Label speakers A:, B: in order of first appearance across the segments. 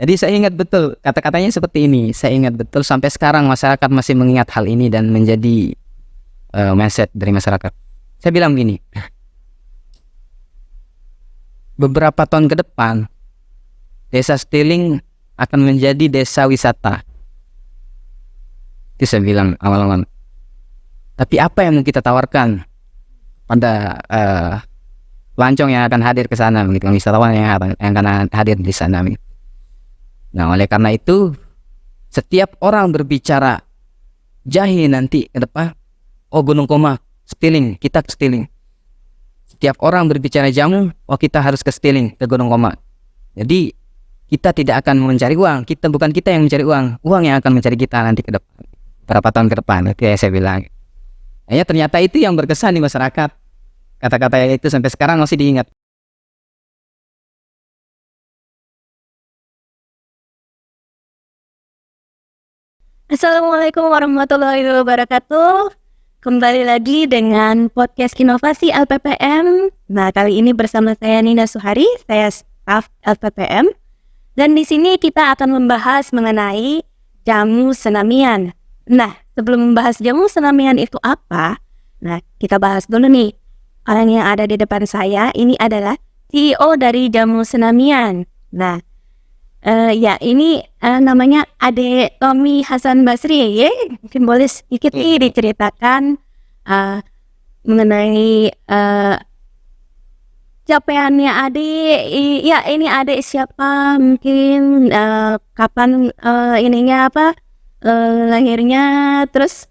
A: Jadi saya ingat betul kata-katanya seperti ini. Saya ingat betul sampai sekarang masyarakat masih mengingat hal ini dan menjadi mindset dari masyarakat. Saya bilang gini, beberapa tahun ke depan desa Stiling akan menjadi desa wisata. Itu saya bilang awal-awal. Tapi apa yang kita tawarkan pada pelancong yang akan hadir ke sana, begitu, wisatawan yang akan hadir di sana. Begitu. Nah, oleh karena itu, setiap orang berbicara jahe nanti ke depan, oh Gunung Koma, Stiling, kita ke Stiling. Setiap orang berbicara jamu, oh kita harus ke Stiling, ke Gunung Koma. Jadi kita tidak akan mencari uang, bukan kita yang mencari uang yang akan mencari kita nanti ke depan, berapa tahun ke depan. Itu ya saya bilang. Ya, ternyata itu yang berkesan di masyarakat. Kata-kata itu sampai sekarang masih diingat.
B: Assalamualaikum warahmatullahi wabarakatuh. Kembali lagi dengan podcast Inovasi LPPM. Nah, kali ini bersama saya Nina Suhari, saya staf LPPM. Dan di sini kita akan membahas mengenai jamu senamian. Nah, sebelum membahas jamu senamian itu apa? Nah, kita bahas dulu nih. Orang yang ada di depan saya ini adalah CEO dari Jamu Senamian. Nah, ya ini namanya Ade Tommy Hasan Basri ya. Mungkin boleh sedikit nih diceritakan mengenai capaiannya Ade. Ya, ini Ade siapa, mungkin kapan ininya apa lahirnya, terus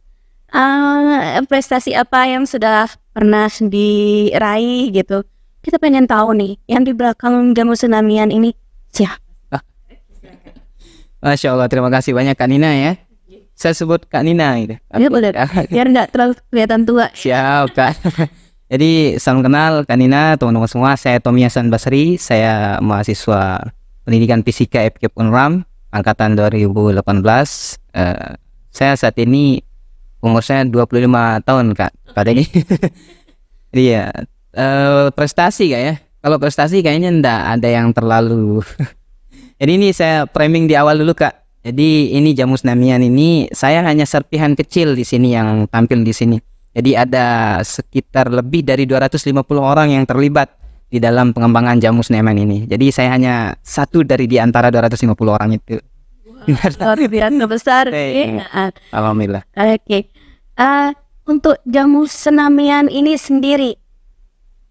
B: prestasi apa yang sudah pernah diraih gitu. Kita pengen tahu nih yang di belakang Jamu Senamian ini siapa.
A: Masya Allah, terima kasih banyak Kak Nina ya. Saya sebut Kak Nina gitu.
B: Ya boleh, biar nggak terlalu kelihatan tua.
A: Siap Kak. Jadi salam kenal Kak Nina, teman-teman semua. Saya Tommy Hasan Basri. Saya mahasiswa pendidikan fisika FKIP Unram angkatan 2018. Saya saat ini umur saya 25 tahun Kak. Pada ini. Iya. Prestasi Kak ya. Kalau prestasi kayaknya enggak ada yang terlalu. Jadi ini saya framing di awal dulu Kak. Jadi ini Jamu Senamian ini saya hanya serpihan kecil di sini yang tampil di sini. Jadi ada sekitar lebih dari 250 orang yang terlibat di dalam pengembangan Jamu Senamian ini. Jadi saya hanya satu dari di antara 250 orang itu.
B: Luar biasa besar.
A: Alhamdulillah.
B: Oke. Untuk Jamu Senamian ini sendiri,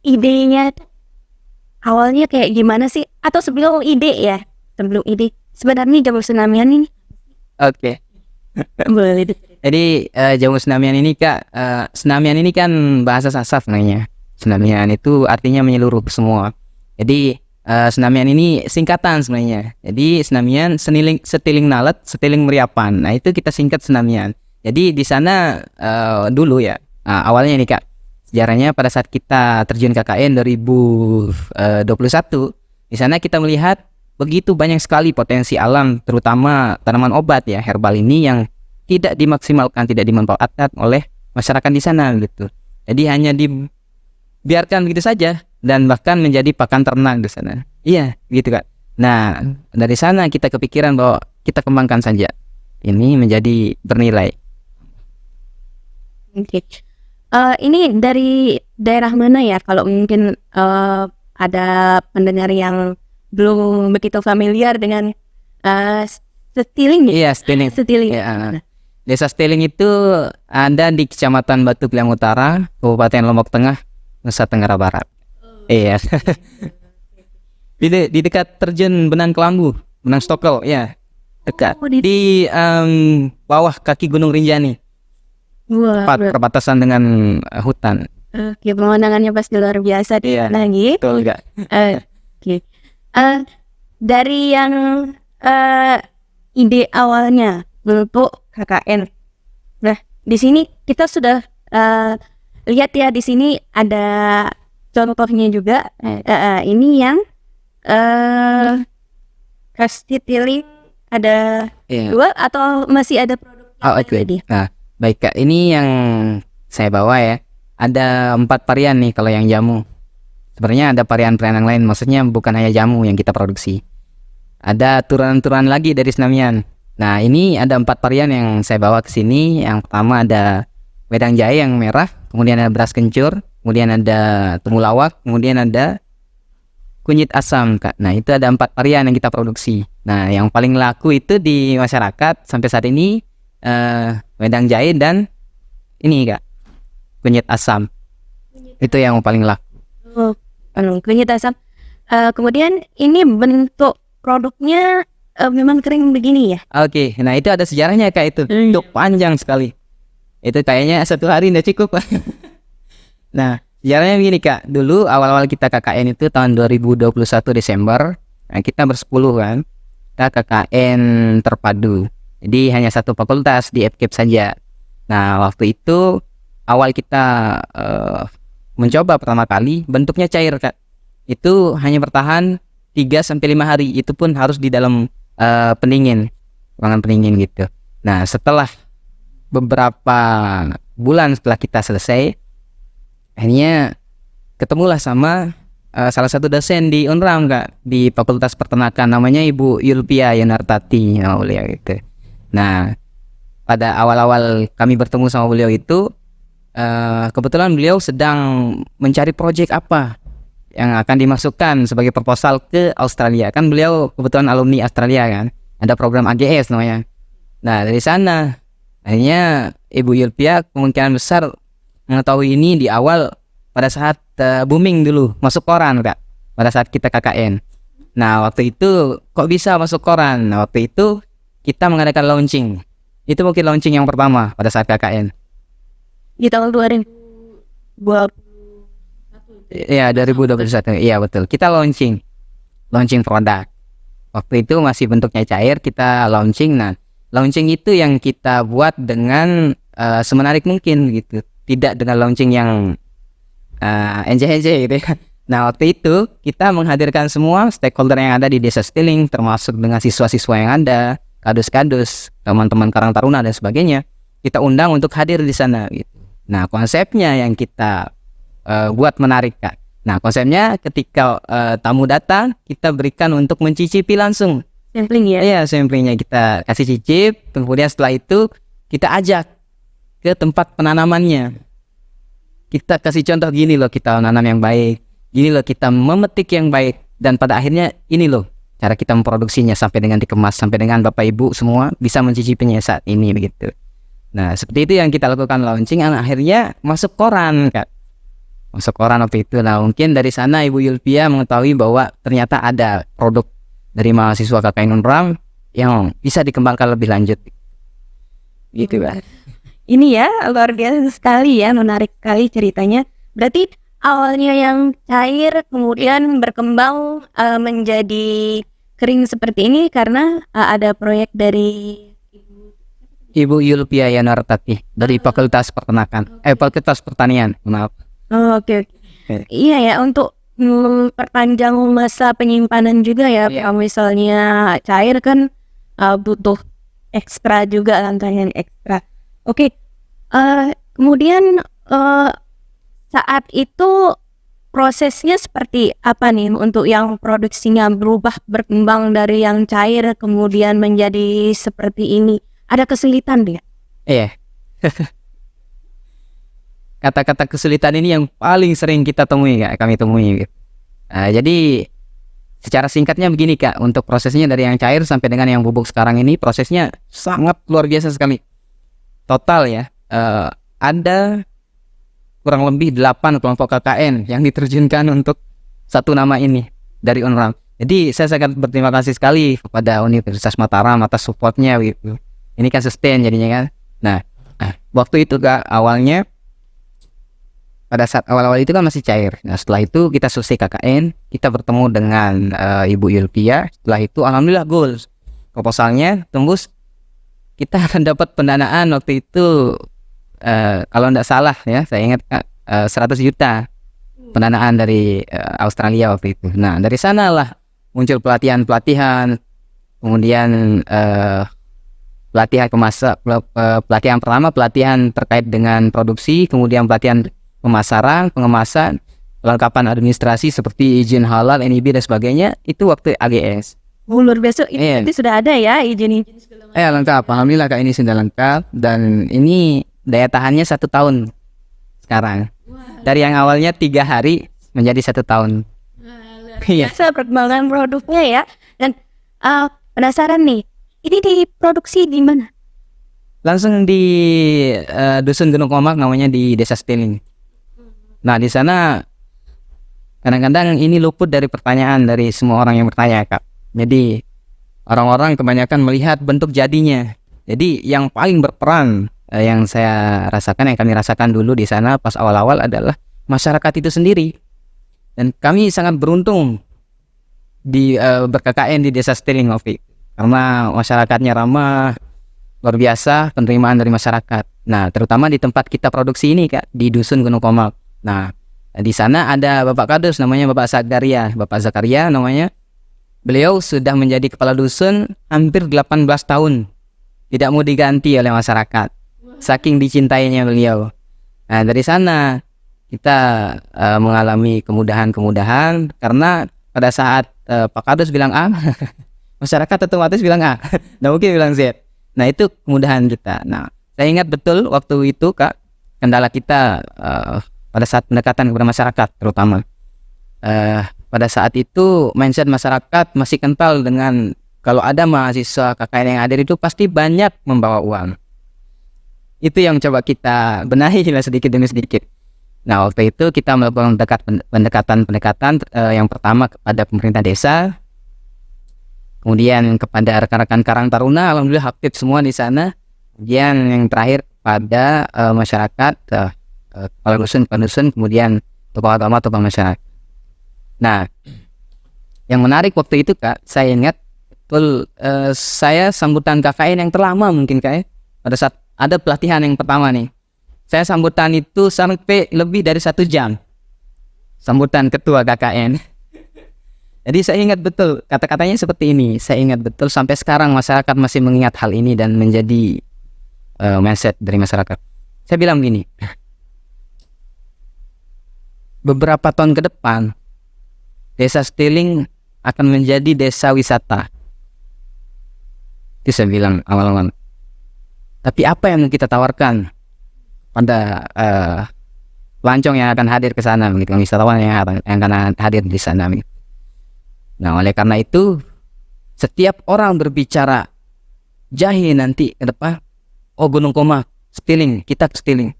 B: idenya awalnya kayak gimana sih? Atau sebelum ide ya? Sebelum ide, sebenarnya Jamu Senamian ini.
A: Oke.
B: Boleh.
A: Jadi Jamu Senamian ini Kak, Senamian ini kan bahasa Sasak namanya. Senamian itu artinya menyeluruh semua. Jadi Senamian ini singkatan sebenarnya. Jadi Senamian setiling nalet, setiling meriapan. Nah itu kita singkat Senamian. Jadi di sana dulu ya, awalnya nih Kak, sejarahnya pada saat kita terjun KKN 2021, di sana kita melihat begitu banyak sekali potensi alam, terutama tanaman obat ya, herbal ini yang tidak dimaksimalkan, tidak dimanfaatkan oleh masyarakat di sana gitu. Jadi hanya dibiarkan begitu saja dan bahkan menjadi pakan ternak di sana. Iya, gitu Kak. Nah, dari sana kita kepikiran bahwa kita kembangkan saja. Ini menjadi bernilai.
B: Oke. Ini dari daerah mana ya? Kalau mungkin ada pendengar yang belum begitu familiar dengan Stiling
A: Iya,
B: ya?
A: Stiling.
B: Stiling.
A: Ya. Desa Stiling itu ada di Kecamatan Batu Kliang Utara, Kabupaten Lombok Tengah, Nusa Tenggara Barat. Iya. Di dekat terjun Benang Kelambu, Benang Stokel, ya. Dekat. Di bawah kaki Gunung Rinjani.
B: Wah,
A: perbatasan dengan hutan.
B: Oke, pemandangannya pasti luar biasa di sana gitu.
A: Betul enggak?
B: Oke. Dari yang ide awalnya untuk KKN. Nah, di sini kita sudah lihat ya, di sini ada contohnya juga. Ini yang Stiling ada dua atau masih ada produk?
A: Nah, baik Kak, ini yang saya bawa ya. Ada 4 varian nih kalau yang jamu. Sebenarnya ada varian yang lain, maksudnya bukan hanya jamu yang kita produksi. ada turunan-turunan lagi dari Senamian. Nah, ini ada 4 varian yang saya bawa ke sini. Yang pertama ada wedang jahe yang merah, kemudian ada beras kencur, kemudian ada temulawak, kemudian ada kunyit asam, Kak. Nah, itu ada 4 varian yang kita produksi. Nah, yang paling laku itu di masyarakat sampai saat ini wedang jahe dan ini, Kak, kunyit asam. Itu yang paling laku.
B: Oh, kunyit asam. Kemudian ini bentuk produknya memang kering begini ya?
A: Oke, nah itu ada sejarahnya, Kak, itu. Itu panjang sekali. Itu kayaknya 1 hari udah cukup. Nah, sejarahnya begini, Kak. Dulu awal-awal kita KKN itu tahun 2021 Desember. Nah, kita bersepuluh kan. Kita KKN terpadu. Jadi hanya satu fakultas di FKIP saja. Nah, waktu itu awal kita mencoba pertama kali bentuknya cair, Kak. Itu hanya bertahan 3-5 hari. Itu pun harus di dalam pendingin, ruangan pendingin gitu. Nah, setelah beberapa bulan setelah kita selesai, akhirnya ketemulah sama salah satu dosen di UNRAM, Kak, di Fakultas Peternakan, namanya Ibu Yulpia Yunartati, nama beliau gitu. Nah, pada awal-awal kami bertemu sama beliau itu, kebetulan beliau sedang mencari proyek apa yang akan dimasukkan sebagai proposal ke Australia. Kan beliau kebetulan alumni Australia kan, ada program AGS namanya. Nah, dari sana akhirnya Ibu Yulpia kemungkinan besar mengetahui ini di awal pada saat booming dulu masuk koran, Kak, pada saat kita KKN. Nah, waktu itu kok bisa masuk koran? Nah, waktu itu kita mengadakan launching. Itu mungkin launching yang pertama pada saat KKN.
B: Di tahun 2020.
A: Iya, 2021. Iya, betul. Kita launching produk. Waktu itu masih bentuknya cair, kita launching. Nah, launching itu yang kita buat dengan semenarik mungkin gitu. Tidak dengan launching yang enje-enje gitu ya. Nah, waktu itu kita menghadirkan semua stakeholder yang ada di Desa Stiling, termasuk dengan siswa-siswa yang ada, kadus-kadus, teman-teman Karang Taruna dan sebagainya. Kita undang untuk hadir di sana gitu. Nah, konsepnya yang kita buat menarik, Kak. Nah, konsepnya ketika tamu datang, kita berikan untuk mencicipi langsung.
B: Sampling ya?
A: Iya, samplingnya kita kasih cicip. Kemudian setelah itu kita ajak ke tempat penanamannya. Kita kasih contoh, gini loh kita nanam yang baik, gini loh kita memetik yang baik, dan pada akhirnya ini loh cara kita memproduksinya sampai dengan dikemas, sampai dengan Bapak Ibu semua bisa mencicipinya saat ini begitu. Nah, seperti itu yang kita lakukan launching, dan akhirnya masuk koran, Kak. Masuk koran waktu itu. Nah, mungkin dari sana Ibu Yulpia mengetahui bahwa ternyata ada produk dari mahasiswa KKN UNRAM yang bisa dikembangkan lebih lanjut. Gitu, Kak.
B: Ini ya luar biasa sekali ya, menarik sekali ceritanya. Berarti awalnya yang cair kemudian berkembang menjadi kering seperti ini karena ada proyek dari
A: Ibu Yulpia Yanartati dari Fakultas Peternakan, Fakultas Pertanian, maaf.
B: Oh, oke. Iya ya, untuk memperpanjang masa penyimpanan juga ya.
A: Iya.
B: Kalau misalnya cair kan butuh ekstra juga, rangkaian ekstra. Oke. Kemudian saat itu prosesnya seperti apa nih untuk yang produksinya berkembang dari yang cair kemudian menjadi seperti ini? Ada kesulitan dia?
A: Iya. Kata-kata kesulitan ini yang paling sering kita temui, Kak, kami temui gitu. Jadi secara singkatnya begini, Kak, untuk prosesnya dari yang cair sampai dengan yang bubuk sekarang ini prosesnya sangat luar biasa sekali. Total ya, ada kurang lebih 8 kelompok KKN yang diterjunkan untuk satu nama ini dari UNRAM. Jadi saya sangat berterima kasih sekali kepada Universitas Mataram atas supportnya gitu. Ini kan sustain jadinya kan. Nah, waktu itu, Kak, awalnya pada saat awal-awal itu kan masih cair. Nah, setelah itu kita selesai KKN, kita bertemu dengan Ibu Yulpia. Setelah itu alhamdulillah goals. Proposalnya tembus. Kita akan dapat pendanaan waktu itu kalau tidak salah ya, saya ingat, Kak, 100 juta pendanaan dari Australia waktu itu. Nah, dari sanalah muncul pelatihan-pelatihan, kemudian pelatihan pertama pelatihan terkait dengan produksi, kemudian pelatihan pemasaran, pengemasan, kelengkapan administrasi seperti izin halal, NIB dan sebagainya, itu waktu AGS.
B: luar biasa.
A: Iya.
B: Itu sudah ada ya izin-izin segala macam.
A: Lengkap. Alhamdulillah Kak, ini sudah lengkap. Dan ini daya tahannya 1 tahun sekarang. Dari yang awalnya 3 hari menjadi 1 tahun. Iya.
B: Biasa perkembangan produknya ya. Dan penasaran nih, ini diproduksi di mana?
A: Langsung di dusun Gunung Komak, namanya di Desa Stiling. Nah, di sana kadang-kadang ini luput dari pertanyaan dari semua orang yang bertanya, Kak. Jadi orang-orang kebanyakan melihat bentuk jadinya. Jadi yang paling berperan yang saya rasakan, yang kami rasakan dulu di sana pas awal-awal adalah masyarakat itu sendiri. Dan kami sangat beruntung di ber-KKN di Desa Stiling waktu itu. Karena masyarakatnya ramah, luar biasa penerimaan dari masyarakat. Nah, terutama di tempat kita produksi ini, Kak, di dusun Gunung Komak. Nah, di sana ada Bapak Kades, namanya Bapak Zakaria. Bapak Zakaria namanya. Beliau sudah menjadi kepala dusun hampir 18 tahun. Tidak mau diganti oleh masyarakat. Saking dicintainya beliau. Nah, dari sana kita mengalami kemudahan-kemudahan karena pada saat Pak Kades bilang A, masyarakat otomatis bilang A. Nah, mungkin bilang Z. Nah, itu kemudahan kita. Nah, saya ingat betul waktu itu, Kak, kendala kita pada saat pendekatan kepada masyarakat terutama. Pada saat itu mindset masyarakat masih kental dengan kalau ada mahasiswa KKN yang hadir itu pasti banyak membawa uang. Itu yang coba kita benahi sedikit demi sedikit. Nah, waktu itu kita melakukan pendekatan yang pertama kepada pemerintah desa, kemudian kepada rekan-rekan Karang Taruna, alhamdulillah aktif semua di sana. Kemudian yang terakhir pada masyarakat, kepala dusun, kemudian tokoh agama, tokoh masyarakat. Nah, yang menarik waktu itu, Kak, saya ingat betul, saya sambutan KKN yang terlama mungkin, Kak, ya. Pada saat ada pelatihan yang pertama nih, saya sambutan itu sampai lebih dari 1 jam. Sambutan ketua KKN. Jadi saya ingat betul kata-katanya seperti ini. Saya ingat betul sampai sekarang masyarakat masih mengingat hal ini dan menjadi mindset dari masyarakat. Saya bilang gini, beberapa tahun ke depan Desa Stiling akan menjadi desa wisata. Itu saya bilang awal-awal. Tapi apa yang kita tawarkan pada pelancong yang akan hadir ke sana, begitu, wisatawan yang akan hadir di sana. Nah, oleh karena itu, setiap orang berbicara jahe nanti ke depan, oh Gunung Komak, Stiling, kita ke Stiling.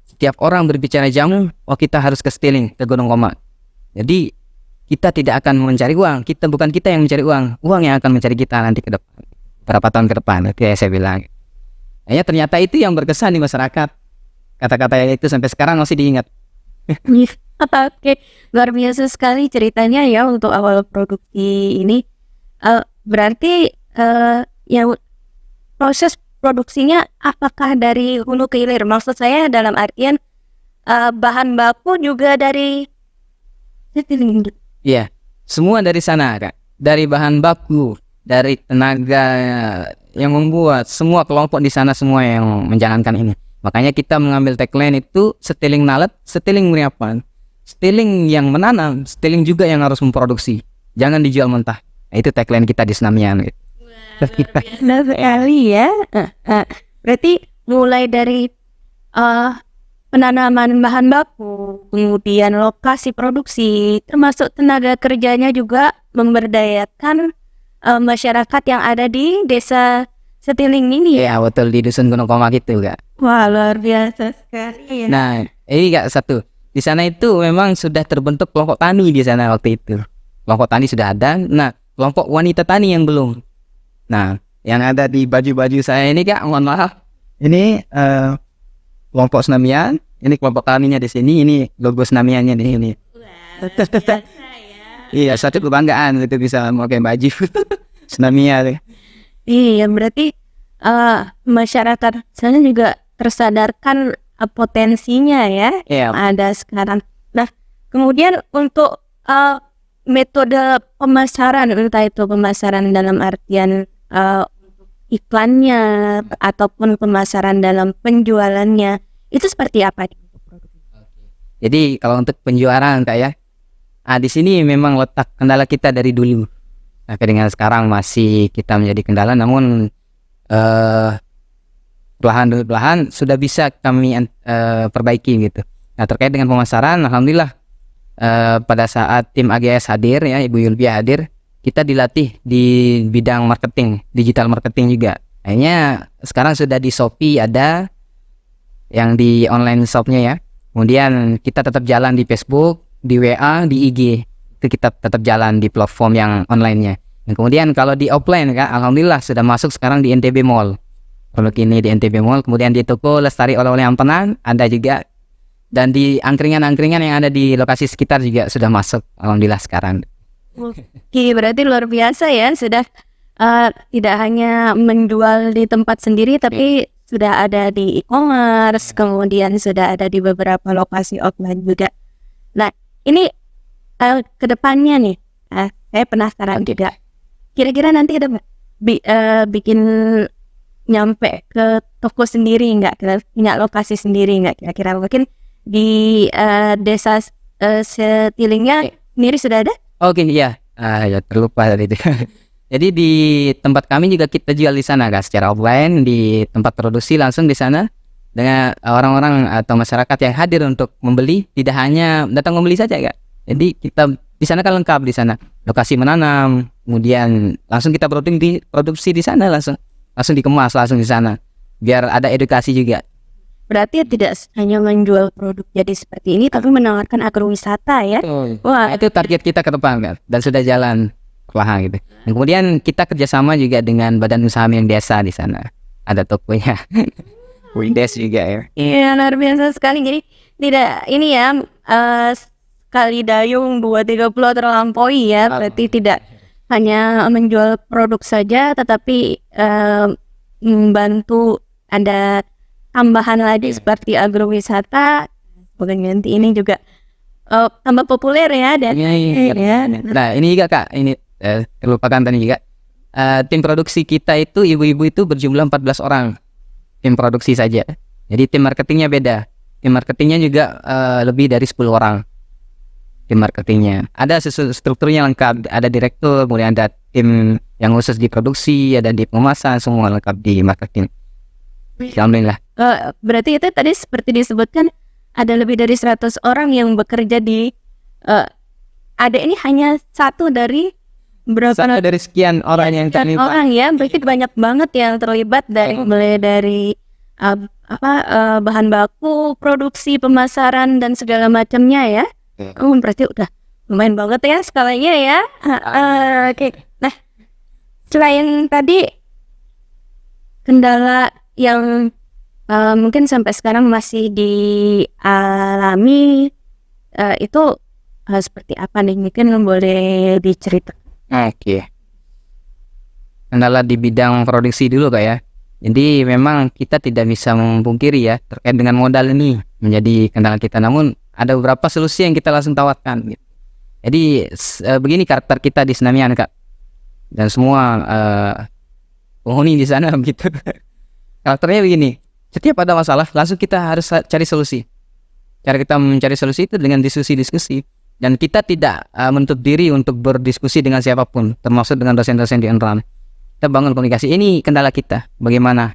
A: Setiap orang berbicara jamu, oh kita harus ke Stiling, ke Gunung Komak. Jadi, kita tidak akan mencari uang, bukan kita yang mencari uang yang akan mencari kita nanti ke depan. Berapa tahun ke depan, itu ya saya bilang. Ya, ternyata itu yang berkesan di masyarakat. Kata-kata itu sampai sekarang masih diingat.
B: Oke, luar biasa sekali ceritanya ya untuk awal produksi ini. Berarti yang proses produksinya apakah dari hulu ke hilir? Maksud saya dalam artian bahan baku juga dari.
A: Iya, semua dari sana, Kak. Dari bahan baku, dari tenaga yang membuat, semua kelompok di sana semua yang menjalankan ini. Makanya kita mengambil tagline itu Stiling nalet, Stiling meriapan. Stiling yang menanam, Stiling juga yang harus memproduksi. Jangan dijual mentah. Nah, itu tagline kita di Senamian. Gitu.
B: Wah, luar biasa sekali ya. Berarti mulai dari penanaman bahan baku, kemudian lokasi produksi, termasuk tenaga kerjanya juga memberdayakan masyarakat yang ada di Desa Stiling ini.
A: Ya, betul, di dusun Gunung Komak itu, Kak.
B: Wah, luar biasa sekali ya.
A: Nah, ini Kak, satu. Di sana itu memang sudah terbentuk kelompok tani di sana waktu itu. Kelompok tani sudah ada. Nah, kelompok wanita tani yang belum. Nah, yang ada di baju-baju saya ini, Kak, mohon maaf. Ini kelompok Senamian. Ini kelompok taninya di sini. Ini logo Senamiannya di sini.
B: Wah, luar biasa ya.
A: Iya, satu kebanggaan itu bisa memakai baju Senamian.
B: Iya, berarti masyarakat sana juga tersadarkan potensinya ya
A: Iya.
B: ada sekarang. Nah, kemudian untuk metode pemasaran, entah itu pemasaran dalam artian iklannya ataupun pemasaran dalam penjualannya, itu seperti apa?
A: Jadi kalau untuk penjualan, Kak, ya, di sini memang letak kendala kita dari dulu. Sampai dengan sekarang masih kita menjadi kendala, namun perlahan demi perlahan sudah bisa kami perbaiki gitu. Nah, terkait dengan pemasaran, alhamdulillah pada saat tim AGS hadir ya, Ibu Yulbia hadir, kita dilatih di bidang marketing, digital marketing juga. Akhirnya sekarang sudah di Shopee ada, yang di online shopnya ya. Kemudian kita tetap jalan di Facebook, di WA, di IG. Itu kita tetap jalan di platform yang online-nya. Dan kemudian kalau di offline Kak, alhamdulillah sudah masuk sekarang di NTB Mall. Produk ini di NTB Mall, kemudian di toko Lestari Oleh-oleh Ampenan ada juga. Dan di angkringan-angkringan yang ada di lokasi sekitar juga sudah masuk, alhamdulillah sekarang.
B: Oke, berarti luar biasa ya, sudah tidak hanya menjual di tempat sendiri, tapi sudah ada di e-commerce, kemudian sudah ada di beberapa lokasi offline juga. Nah, ini ke depannya nih, saya penasaran juga. Kira-kira nanti ada bikin nyampe ke toko sendiri nggak? Punya lokasi sendiri nggak? Kira-kira mungkin di desa Setilingnya sendiri sudah ada?
A: Oke, iya. Ya terlupa tadi itu. Jadi di tempat kami juga kita jual di sana Kak, secara offline di tempat produksi langsung di sana dengan orang-orang atau masyarakat yang hadir untuk membeli, tidak hanya datang membeli saja Kak. Jadi kita di sana kan lengkap di sana. Lokasi menanam, kemudian langsung kita produksi di sana langsung dikemas langsung di sana. Biar ada edukasi juga.
B: Berarti tidak hanya menjual produk jadi seperti ini, tapi menawarkan agrowisata ya.
A: Wah, itu target kita ke depan kan, dan sudah jalan perlahan gitu. Dan kemudian kita kerjasama juga dengan badan usaha milik desa di sana. Ada tokonya, Windes juga ya.
B: Iya, luar biasa sekali. Jadi tidak ini ya, sekali dayung 2-3 pulau terlampaui ya. Berarti tidak hanya menjual produk saja, tetapi membantu ada tambahan lagi seperti agrowisata. Nanti ini juga tambah populer ya. Dan
A: nah ini juga Kak, ini terlupakan tadi juga. Tim produksi kita itu ibu-ibu itu berjumlah 14 orang. Tim produksi saja. Jadi tim marketingnya beda. Tim marketingnya juga lebih dari 10 orang. Tim marketingnya ada strukturnya lengkap, ada direktur, kemudian ada tim yang khusus di produksi, ada di pemasaran, semua lengkap di marketing. Alhamdulillah.
B: Berarti itu tadi seperti disebutkan ada lebih dari 100 orang yang bekerja di ada ini hanya satu dari berapa?
A: Satu dari sekian orang yang terlibat.
B: Orang ya, berarti banyak banget yang terlibat dari mulai dari bahan baku, produksi, pemasaran dan segala macamnya ya. Berarti udah lumayan banget ya skalanya ya. Oke. Nah, selain tadi kendala yang mungkin sampai sekarang masih dialami itu seperti apa nih? Mungkin boleh diceritakan.
A: Oke. Kendala di bidang produksi dulu Kak ya. Jadi memang kita tidak bisa memungkiri ya terkait dengan modal ini menjadi kendala kita. Namun ada beberapa solusi yang kita langsung tawarkan gitu. Jadi begini karakter kita di Senamian Kak. Dan semua penghuni di sana begitu. Karakternya begini, setiap ada masalah langsung kita harus cari solusi. Cara kita mencari solusi itu dengan diskusi-diskusi. Dan kita tidak menutup diri untuk berdiskusi dengan siapapun, termasuk dengan dosen-dosen di UNRAM. Kita bangun komunikasi, ini kendala kita. Bagaimana?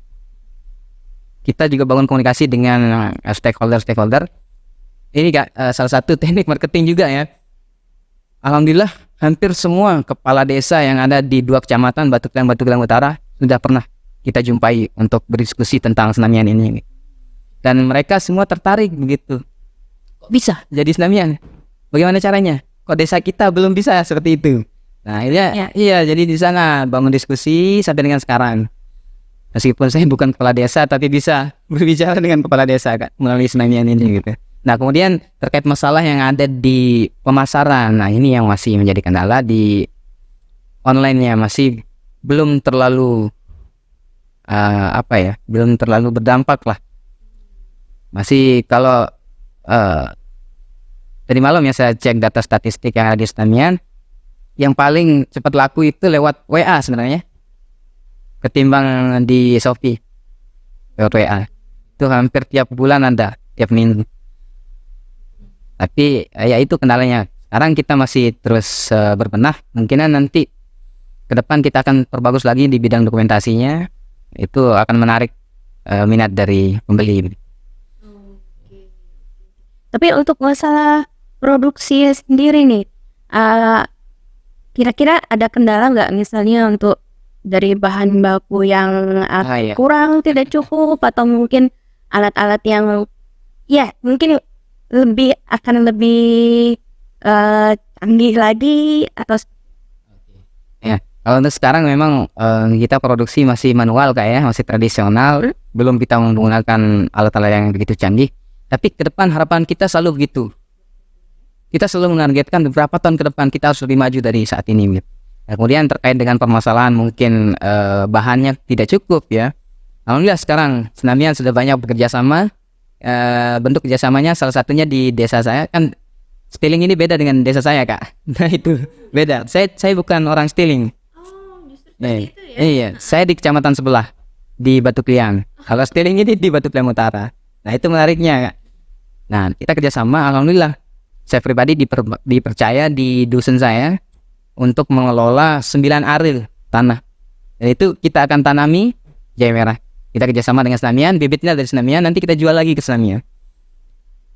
A: Kita juga bangun komunikasi dengan stakeholder. Ini Kak, salah satu teknik marketing juga ya. Alhamdulillah, hampir semua kepala desa yang ada di 2 kecamatan, Batu Kilang Utara, sudah pernah kita jumpai untuk berdiskusi tentang Senamian ini. Dan mereka semua tertarik begitu. Kok bisa jadi Senamian? Bagaimana caranya? Kok desa kita belum bisa seperti itu? Nah, akhirnya iya jadi di sana bangun diskusi sampai dengan sekarang. Meskipun saya bukan kepala desa, tapi bisa berbicara dengan kepala desa Kak, melalui Senamian ini gitu. Nah, kemudian terkait masalah yang ada di pemasaran. Nah, ini yang masih menjadi kendala di online-nya, masih belum terlalu belum terlalu berdampak lah. Masih kalau tadi malam ya saya cek data statistik yang ada di Senamian, yang paling cepat laku itu lewat WA sebenarnya, ketimbang di Shopee. Lewat WA itu hampir tiap bulan ada, tiap minggu. Tapi ya itu kendalanya. Sekarang kita masih terus berbenah. Mungkin nanti ke depan kita akan perbagus lagi di bidang dokumentasinya. Itu akan menarik minat dari pembeli.
B: Tapi untuk masalah produksi sendiri nih, kira-kira ada kendala nggak misalnya untuk dari bahan baku yang
A: Iya.
B: kurang, tidak cukup, atau mungkin alat-alat yang ya mungkin akan lebih canggih lagi atau
A: Ya, kalau untuk sekarang memang kita produksi masih manual masih tradisional, belum kita menggunakan alat-alat yang begitu canggih. Tapi ke depan harapan kita selalu begitu. Kita selalu menargetkan beberapa tahun ke depan kita harus lebih maju dari saat ini. Nah, kemudian terkait dengan permasalahan mungkin bahannya tidak cukup ya. Alhamdulillah sekarang Senamian sudah banyak bekerja sama. Bentuk kerjasamanya salah satunya di desa saya kan. Stiling ini beda dengan desa saya, Kak. Nah itu beda. Saya bukan orang Stiling. Iya, saya di kecamatan sebelah di Batu Kliang. Kalau Stiling ini di Batu Kliang Utara. Nah itu menariknya, Kak. Nah kita kerjasama, alhamdulillah. Saya pribadi dipercaya di dusun saya untuk mengelola 9 aril tanah. Dan itu kita akan tanami jahe merah. Kita kerjasama dengan Senamian, bibitnya dari Senamian, nanti kita jual lagi ke Senamian.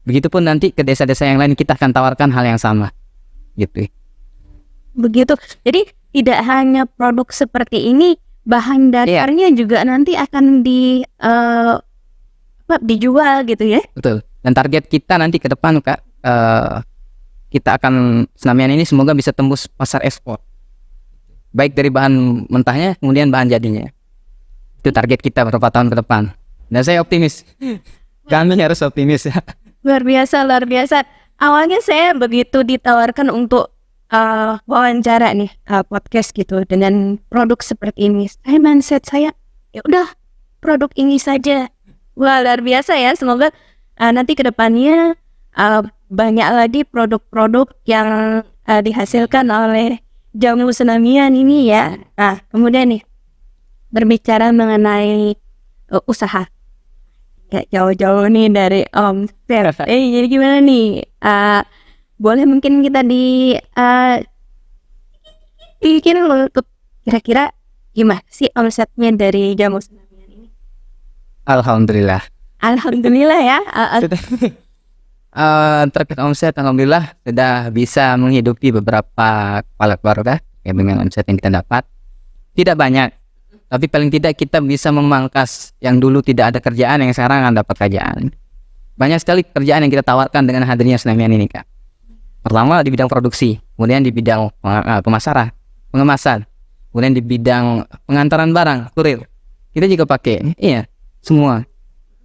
A: Begitupun nanti ke desa-desa yang lain kita akan tawarkan hal yang sama, gitu.
B: Begitu. Jadi tidak hanya produk seperti ini, bahan dasarnya juga nanti akan dijual gitu ya?
A: Betul. Dan target kita nanti ke depan, Kak, kita akan Senamian ini semoga bisa tembus pasar ekspor. Baik dari bahan mentahnya, kemudian bahan jadinya. Itu target kita beberapa tahun ke depan. Dan saya optimis. Kami harus optimis ya.
B: Luar biasa. Awalnya saya begitu ditawarkan untuk wawancara nih, podcast gitu dengan produk seperti ini. Mindset saya, ya udah produk ini saja. Wah, luar biasa ya. Semoga nanti ke depannya banyak lagi produk-produk yang dihasilkan oleh jamu Senamian ini ya. Nah, kemudian nih berbicara mengenai usaha. Gak jauh-jauh nih dari omset. Jadi gimana nih? Boleh mungkin kita bikin untuk kira-kira gimana sih omsetnya dari jamu Senamian ini?
A: Alhamdulillah
B: Ya.
A: Terkait omset, alhamdulillah sudah bisa menghidupi beberapa kepala keluarga dengan omset yang kita dapat. Tidak banyak, tapi paling tidak kita bisa memangkas yang dulu tidak ada kerjaan yang sekarang akan dapat kerjaan. Banyak sekali pekerjaan yang kita tawarkan dengan hadirnya Senamian ini, Kak. Pertama di bidang produksi, kemudian di bidang pemasaran, pengemasan, kemudian di bidang pengantaran barang, kurir. Kita juga pakai, semua.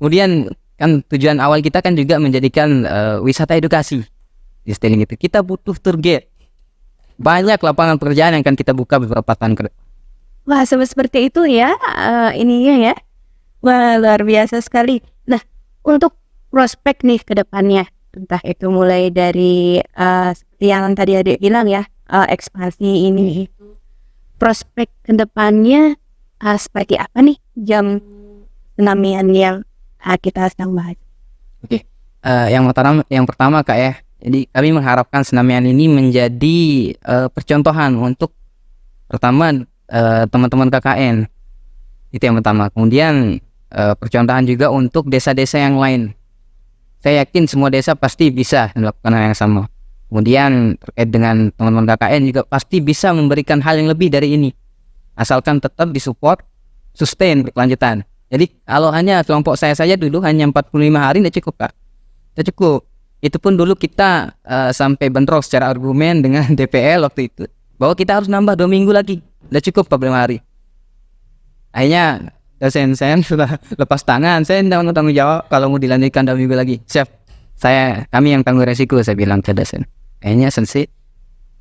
A: Kemudian kan tujuan awal kita kan juga menjadikan wisata edukasi di Stiling itu. Kita butuh tour guide. Banyak lapangan pekerjaan yang akan kita buka beberapa tahun ke depan.
B: Wah, seperti itu ya ininya ya. Wah, luar biasa sekali. Nah, untuk prospek nih ke depannya, entah itu mulai dari seperti yang tadi Adik bilang ya, ekspansi ini itu. Prospek ke depannya seperti apa nih jam Senamian yang kita sedang bahas?
A: Oke. Yang pertama, Kak ya. Jadi kami mengharapkan Senamian ini menjadi percontohan untuk pertama teman-teman KKN. Itu yang pertama. Kemudian percontohan juga untuk desa-desa yang lain. Saya yakin semua desa pasti bisa melakukan hal yang sama. Kemudian terkait dengan teman-teman KKN juga pasti bisa memberikan hal yang lebih dari ini, asalkan tetap disupport, sustain berkelanjutan. Jadi kalau hanya kelompok saya saja dulu hanya 45 hari tidak cukup, Kak. Tidak cukup. Itu pun dulu kita sampai bentrok secara argumen dengan DPL waktu itu, bahwa kita harus nambah 2 minggu lagi. Udah cukup 45 hari. Akhirnya dosen saya sudah lepas tangan. Saya tidak mau tanggung jawab kalau mau dilanjutkan 2 minggu lagi. Chef, kami yang tanggung resiko, saya bilang ke dosen. Akhirnya sensi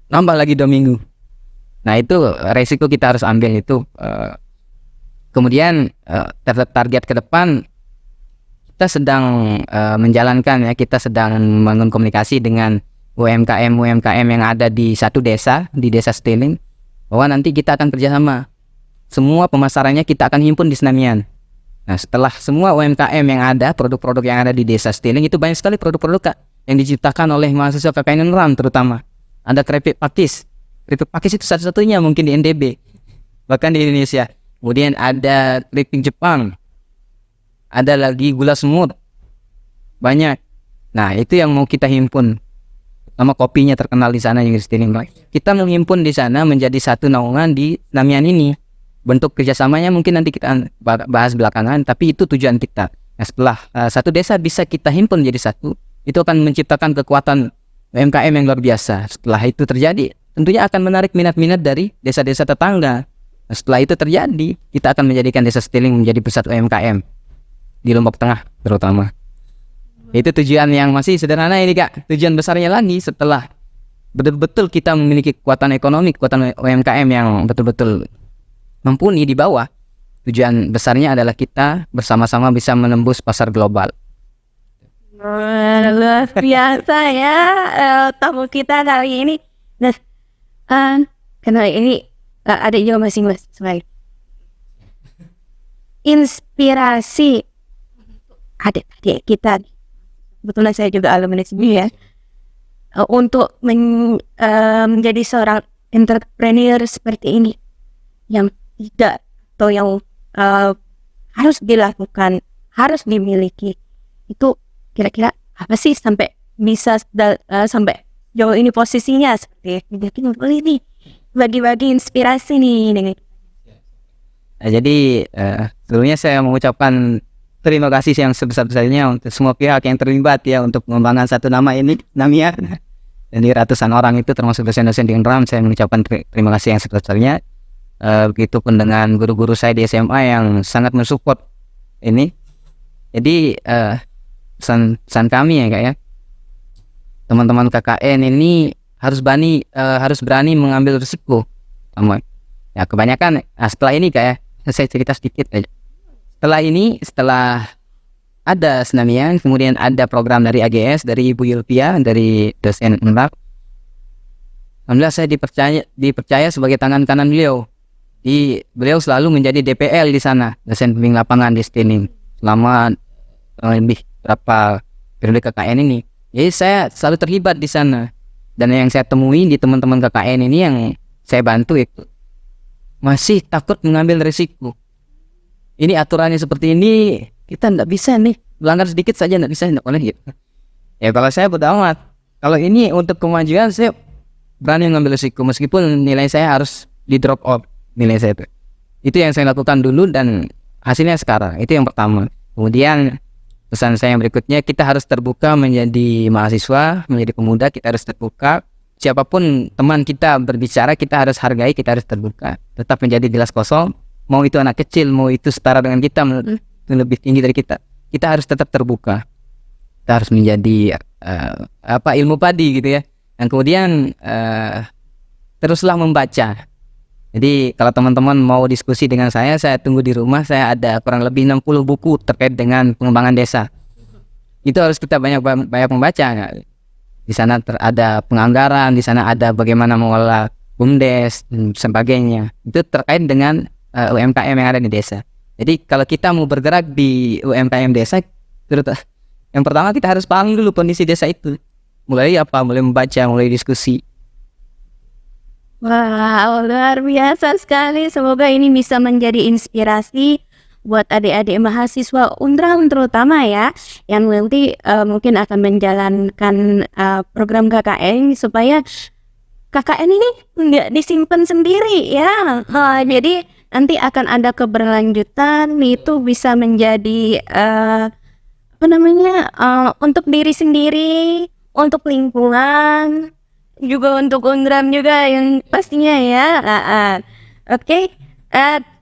A: nambah lagi 2 minggu. Nah itu resiko kita harus ambil itu. Kemudian target ke depan kita sedang menjalankan ya, kita sedang membangun komunikasi dengan UMKM yang ada di satu desa, di desa Stiling, bahwa nanti kita akan kerjasama. Semua pemasarannya kita akan himpun di Senamian. Nah setelah semua UMKM yang ada, produk-produk yang ada di desa Stiling itu banyak sekali produk-produk, Kak, yang diciptakan oleh mahasiswa PKN Unram terutama. Ada keripik pakis. Keripik pakis itu satu-satunya mungkin di NTB. bahkan di Indonesia. Kemudian ada keripik Jepang, ada lagi gula semut, banyak. Nah itu yang mau kita himpun. Nama kopinya terkenal di sana juga Stilling. Kita menghimpun di sana menjadi satu naungan di Senamian ini. Bentuk kerjasamanya mungkin nanti kita bahas belakangan, tapi itu tujuan kita. Nah, setelah satu desa bisa kita himpun jadi satu, itu akan menciptakan kekuatan UMKM yang luar biasa. Setelah itu terjadi, tentunya akan menarik minat-minat dari desa-desa tetangga. Nah, setelah itu terjadi, kita akan menjadikan desa Stilling menjadi pusat UMKM di Lombok Tengah terutama. Itu tujuan yang masih sederhana ini Kak. Tujuan besarnya lagi setelah betul-betul kita memiliki kekuatan ekonomi, kekuatan UMKM yang betul-betul mumpuni di bawah. Tujuan besarnya adalah kita bersama-sama bisa menembus pasar global.
B: Luar biasa ya tamu kita kali ini. Nah, karena ini ada juga masing-masing inspirasi adik-adik kita. Kebetulan saya juga alumni sendiri ya. Untuk menjadi seorang entrepreneur seperti ini yang tidak atau yang harus dilakukan, harus dimiliki, itu kira-kira apa sih sampai bisa sampai jauh ini posisinya seperti mungkin boleh nih bagi-bagi inspirasi nih dengan.
A: Nah, jadi sebelumnya saya mengucapkan terima kasih yang sebesar-besarnya untuk semua pihak yang terlibat ya untuk mengembangkan satu nama ini, Namia. Jadi ratusan orang itu termasuk dosen-dosen di UNRAM, saya mengucapkan terima kasih yang sebesar-besarnya. Begitupun dengan guru-guru saya di SMA yang sangat mensupport ini. Jadi pesan kami ya Kak ya, teman-teman KKN ini harus berani mengambil risiko. Ya kebanyakan setelah ini Kak ya, saya cerita sedikit aja. Setelah ada Senamian, kemudian ada program dari AGS, dari Ibu Yulpia, dari dosen UNRAP. Alhamdulillah saya dipercaya sebagai tangan kanan beliau. Beliau selalu menjadi DPL di sana, dosen pembimbing lapangan di Stilling selama lebih berapa periode KKN ini. Jadi saya selalu terlibat di sana. Dan yang saya temui di teman-teman KKN ini yang saya bantu itu masih takut mengambil risiko. Ini aturannya seperti ini, kita nggak bisa nih, melanggar sedikit saja nggak bisa, nggak boleh gitu. Ya kalau saya bodo amat. Kalau ini untuk kemajuan, saya berani mengambil risiko meskipun nilai saya harus di drop out nilai saya itu. Itu yang saya lakukan dulu dan hasilnya sekarang. Itu yang pertama. Kemudian pesan saya yang berikutnya, kita harus terbuka menjadi mahasiswa, menjadi pemuda, kita harus terbuka. Siapapun teman kita berbicara, kita harus hargai, kita harus terbuka. Tetap menjadi gelas kosong. Mau itu anak kecil, mau itu setara dengan kita, lebih tinggi dari kita harus tetap terbuka. Kita harus menjadi ilmu padi gitu ya. Dan kemudian teruslah membaca. Jadi kalau teman-teman mau diskusi dengan saya tunggu di rumah. Saya ada kurang lebih 60 buku terkait dengan pengembangan desa. Itu harus kita banyak membaca. Di sana ada penganggaran, di sana ada bagaimana mengelola BUMDes dan sebagainya. Itu terkait dengan UMKM yang ada di desa. Jadi kalau kita mau bergerak di UMKM desa, yang pertama kita harus paham dulu kondisi desa itu. Mulai membaca, mulai diskusi.
B: Wow, luar biasa sekali. Semoga ini bisa menjadi inspirasi buat adik-adik mahasiswa UNRAM terutama ya, yang nanti mungkin akan menjalankan program KKN supaya KKN ini nggak disimpan sendiri ya. Jadi nanti akan ada keberlanjutan, itu bisa menjadi untuk diri sendiri, untuk lingkungan, juga untuk UNRAM juga yang pastinya ya. Oke.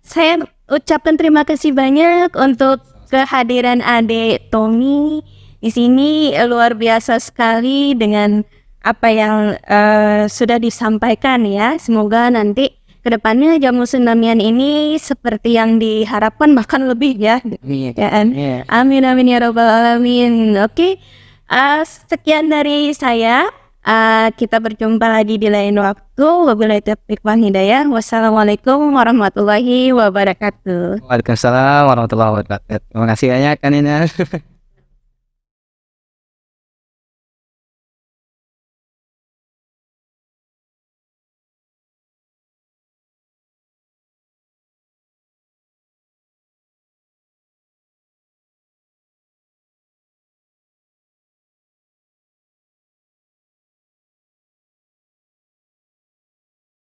B: Saya ucapkan terima kasih banyak untuk kehadiran adik Tommy di sini. Luar biasa sekali dengan apa yang sudah disampaikan ya. Semoga nanti kedepannya Jamu Senamian ini seperti yang diharapkan, bahkan lebih ya. Amin amin ya robbal alamin. Oke. Sekian dari saya. Kita berjumpa lagi di lain waktu. Wabillahi taufiq wal hidayah. Wassalamualaikum warahmatullahi wabarakatuh.
A: Waalaikumsalam warahmatullahi wabarakatuh. Terima kasih banyak Kanina.